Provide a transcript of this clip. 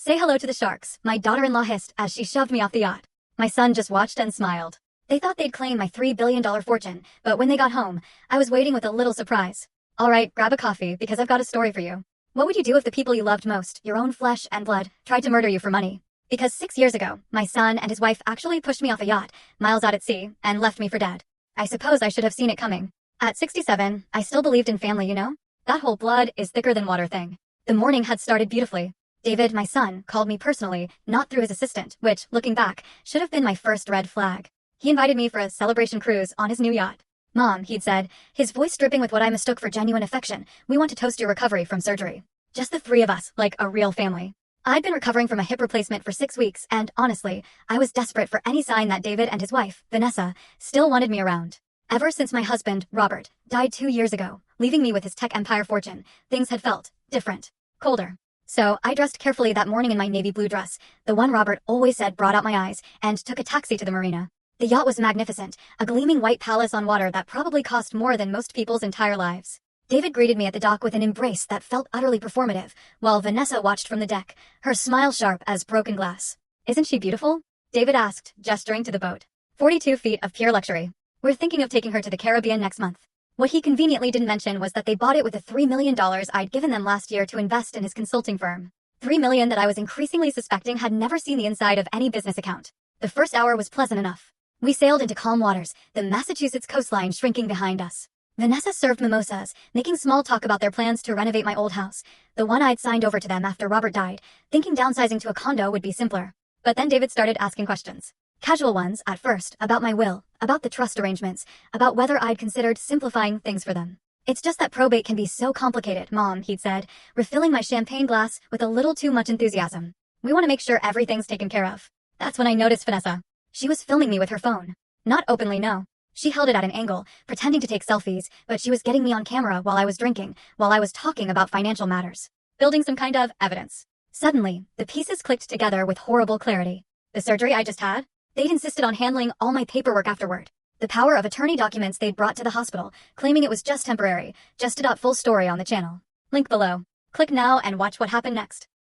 Say hello to the sharks, my daughter-in-law hissed as she shoved me off the yacht. My son just watched and smiled. They thought they'd claim my $3 billion fortune, but when they got home, I was waiting with a little surprise. All right, grab a coffee because I've got a story for you. What would you do if the people you loved most, your own flesh and blood, tried to murder you for money? Because 6 years ago, my son and his wife actually pushed me off a yacht, miles out at sea, and left me for dead. I suppose I should have seen it coming. At 67, I still believed in family, you know? That whole blood is thicker than water thing. The morning had started beautifully. David, my son, called me personally, not through his assistant, which, looking back, should have been my first red flag. He invited me for a celebration cruise on his new yacht. Mom, he'd said, his voice dripping with what I mistook for genuine affection, we want to toast your recovery from surgery. Just the three of us, like a real family. I'd been recovering from a hip replacement for 6 weeks, and honestly, I was desperate for any sign that David and his wife, Vanessa, still wanted me around. Ever since my husband, Robert, died 2 years ago, leaving me with his tech empire fortune, things had felt different, colder. So I dressed carefully that morning in my navy blue dress, the one Robert always said brought out my eyes, and took a taxi to the marina. The yacht was magnificent, a gleaming white palace on water that probably cost more than most people's entire lives. David greeted me at the dock with an embrace that felt utterly performative, while Vanessa watched from the deck, her smile sharp as broken glass. Isn't she beautiful? David asked, gesturing to the boat. 42 feet of pure luxury. We're thinking of taking her to the Caribbean next month. What he conveniently didn't mention was that they bought it with the $3 million I'd given them last year to invest in his consulting firm. $3 million that I was increasingly suspecting had never seen the inside of any business account. The first hour was pleasant enough. We sailed into calm waters, the Massachusetts coastline shrinking behind us. Vanessa served mimosas, making small talk about their plans to renovate my old house, the one I'd signed over to them after Robert died, thinking downsizing to a condo would be simpler. But then David started asking questions. Casual ones, at first, about my will, about the trust arrangements, about whether I'd considered simplifying things for them. It's just that probate can be so complicated, Mom, he'd said, refilling my champagne glass with a little too much enthusiasm. We want to make sure everything's taken care of. That's when I noticed Vanessa. She was filming me with her phone. Not openly, no. She held it at an angle, pretending to take selfies, but she was getting me on camera while I was drinking, while I was talking about financial matters. Building some kind of evidence. Suddenly, the pieces clicked together with horrible clarity. The surgery I just had? They'd insisted on handling all my paperwork afterward. The power of attorney documents they'd brought to the hospital, claiming it was just temporary, full story on the channel. Link below. Click now and watch what happened next.